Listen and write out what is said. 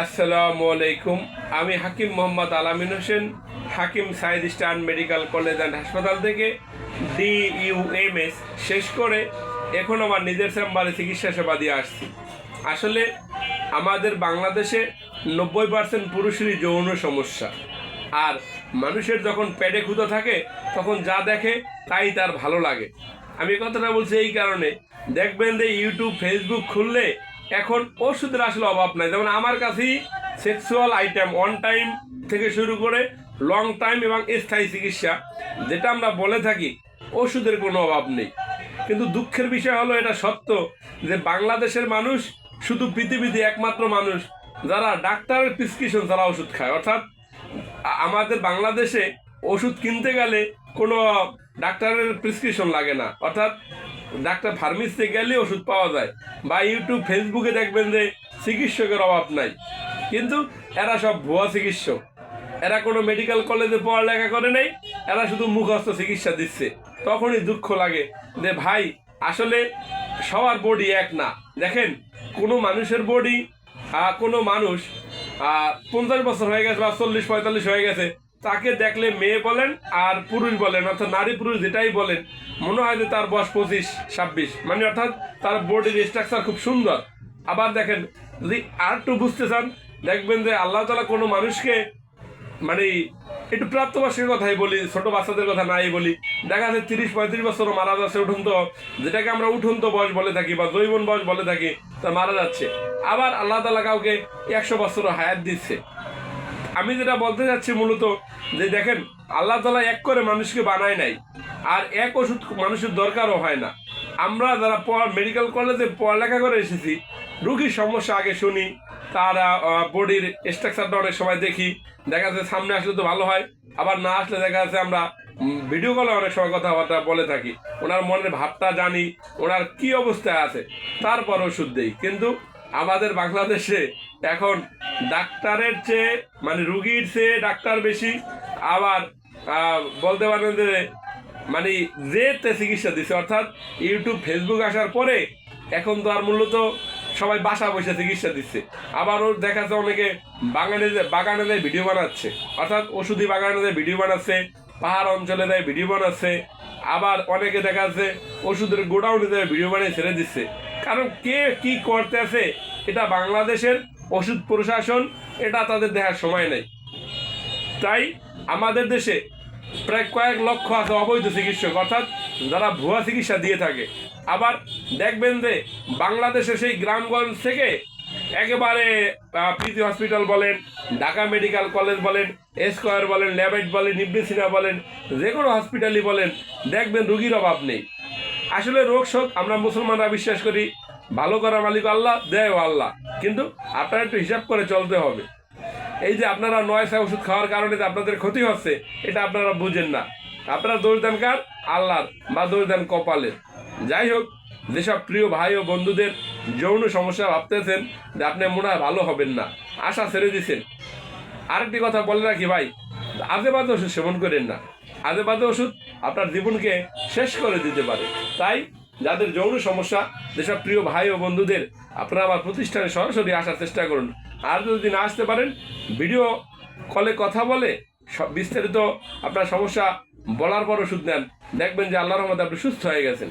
আসসালামু আলাইকুম। আমি Hakim Mohammad Alamin Hossain, Hakim Saeed Eastern Medical College and হাসপাতাল থেকে DUMS শেষ করে এখন আমার নিজের চেম্বারে চিকিৎসা সেবা দিয়ে আসছি। আসলে আমাদের বাংলাদেশে 90% পুরুষেরই যৌন সমস্যা। আর মানুষের যখন পেটে ক্ষুধা থাকে তখন যা দেখে তাই তার ভালো লাগে। আমি কথাটা বলছি এই কারণে, দেখবেন যে ইউটিউব ফেসবুক খুললে এখন ওষুধের আসলে অভাব নাই। যেমন আমার কাছেই সেক্সুয়াল আইটেম ওয়ান টাইম থেকে শুরু করে লং টাইম এবং স্থায়ী চিকিৎসা, যেটা আমরা বলে থাকি, ওষুধের কোনো অভাব নেই। কিন্তু দুঃখের বিষয় হলো এটা সত্য যে বাংলাদেশের মানুষ শুধু পৃথিবীতে একমাত্র মানুষ যারা ডাক্তারের প্রেসক্রিপশন ছাড়া ওষুধ খায়। অর্থাৎ আমাদের বাংলাদেশে ওষুধ কিনতে গেলে কোনো ডাক্তারের প্রেসক্রিপশন লাগে না, অর্থাৎ ডাক্তার ফার্মেসিতে গেলে ওষুধ পাওয়া যায়। বা ইউটিউব ফেসবুকে দেখবেন যে চিকিৎসকের অভাব নাই, কিন্তু এরা সব ভুয়া চিকিৎসক। এরা কোনো মেডিকেল কলেজে পড়ালেখা করে নেই, এরা শুধু মুখস্থ চিকিৎসা দিচ্ছে। তখনই দুঃখ লাগে যে ভাই, আসলে সবার বডি এক না। দেখেন, কোনো মানুষের বডি, কোনো মানুষ 50 বছর হয়ে গেছে বা 40-45 হয়ে গেছে, তাকে দেখলে মেয়ে বলেন আর পুরুষ বলেন, অর্থাৎ নারী পুরুষ যেটাই বলেন, মনে হয় যে তার বয়স 25-26, মানে অর্থাৎ তার বডির স্ট্রাকচার খুব সুন্দর। আবার দেখেন, যদি আর একটু বুঝতে চান, দেখবেন যে আল্লাহ তাআলা কোনো মানুষকে, মানে একটু প্রাপ্তবয়স্কের কথাই বলি, ছোট বাচ্চাদের কথা নাই বলি, দেখা যাচ্ছে 30-35 বছরও মারা যাচ্ছে উঠন্ত, যেটাকে আমরা উঠন্ত বয়স বলে থাকি বা জৈবন বয়স বলে থাকি, তা মারা যাচ্ছে। আবার আল্লাহ তাআলা কাউকে 100 বছরও হায়াত দিচ্ছে। আমি যেটা বলতে চাচ্ছি মূলত যে দেখেন, আল্লাহ তাআলা এক করে মানুষকে বানায় নাই, আর এক ওষুধ মানুষের দরকারও হয় না। আমরা যারা মেডিকেল কলেজে পড়ালেখা করে এসেছি, রুগীর সমস্যা আগে শুনি, তার বডির স্ট্রাকচারটা অনেক সময় দেখি, দেখা যাচ্ছে সামনে আসলে তো ভালো হয়, আবার না আসলে দেখা যাচ্ছে আমরা ভিডিও কলে অনেক সময় কথাবার্তা বলে থাকি, ওনার মনের ভাবটা জানি, ওনার কি অবস্থায় আছে, তারপর ওষুধ দেই। কিন্তু আমাদের বাংলাদেশে এখন ডাক্তারের চেয়ে, মানে রুগীর চেয়ে ডাক্তার বেশি। আবার বলতে পারেন যে মানে যে চিকিৎসা দিচ্ছে, অর্থাৎ ইউটিউব ফেসবুক আসার পরে এখন তো আর মূলত সবাই বাসা বসে চিকিৎসা দিচ্ছে। আবারও দেখা যাচ্ছে অনেকে বাগানে যায় ভিডিও বানাচ্ছে, অর্থাৎ ওষুধি বাগানে যায় ভিডিও বানাচ্ছে, পাহাড় অঞ্চলে যায় ভিডিও বানাচ্ছে। আবার অনেকে দেখা যাচ্ছে ওষুধের গোডাউনে যায় ভিডিও বানিয়ে ছেড়ে দিচ্ছে। কারণ কে কি করতে আছে এটা বাংলাদেশের ওষুধ প্রশাসন, এটা তাদের দেখার সময় নেই। তাই আমাদের দেশে প্রায় কয়েক লক্ষ আছে অবৈধ চিকিৎসক, অর্থাৎ যারা ভুয়া চিকিৎসা দিয়ে থাকে। আবার দেখবেন যে বাংলাদেশে সেই গ্রামগঞ্জ থেকে একেবারে পিজি হসপিটাল বলেন, ঢাকা মেডিকেল কলেজ বলেন, স্কয়ার বলেন, ল্যাবেট বলেন, ইবনে সিনা বলেন, যে কোনো হসপিটালই বলেন, দেখবেন রুগীর অভাব নেই। আসলে রোগ শোক আমরা মুসলমানরা বিশ্বাস করি, ভালো করার মালিক আল্লাহ, দেয় আল্লাহ, কিন্তু আপনারা একটু হিসাব করে চলতে হবে। এই যে আপনারা 9 ওষুধ খাওয়ার কারণে যে আপনাদের ক্ষতি হচ্ছে, এটা আপনারা বুঝেন না। আপনারা দোষ দেন কার? আল্লাহর, বা দোষ দেন কপালের। যাই হোক, যেসব প্রিয় ভাই ও বন্ধুদের যৌন সমস্যা ভাবতেছেন যে আপনি মনে হয় ভালো হবেন না, আশা ছেড়ে দিচ্ছেন, আরেকটি কথা বলে রাখি ভাই, আজে বাজে ওষুধ সেবন করেন না। আজে বাজে ওষুধ আপনার জীবনকে শেষ করে দিতে পারে। তাই যাদের যৌন সমস্যা, যেসব প্রিয় ভাই ও বন্ধুদের, আপনারা আমার প্রতিষ্ঠানে সরাসরি আসার চেষ্টা করুন। আর যদি না আসতে পারেন, ভিডিও কলে কথা বলে সব বিস্তারিত আপনার সমস্যা বলার পর ওষুধ নেন, দেখবেন যে আল্লাহর রহমতে আপনি সুস্থ হয়ে গেছেন।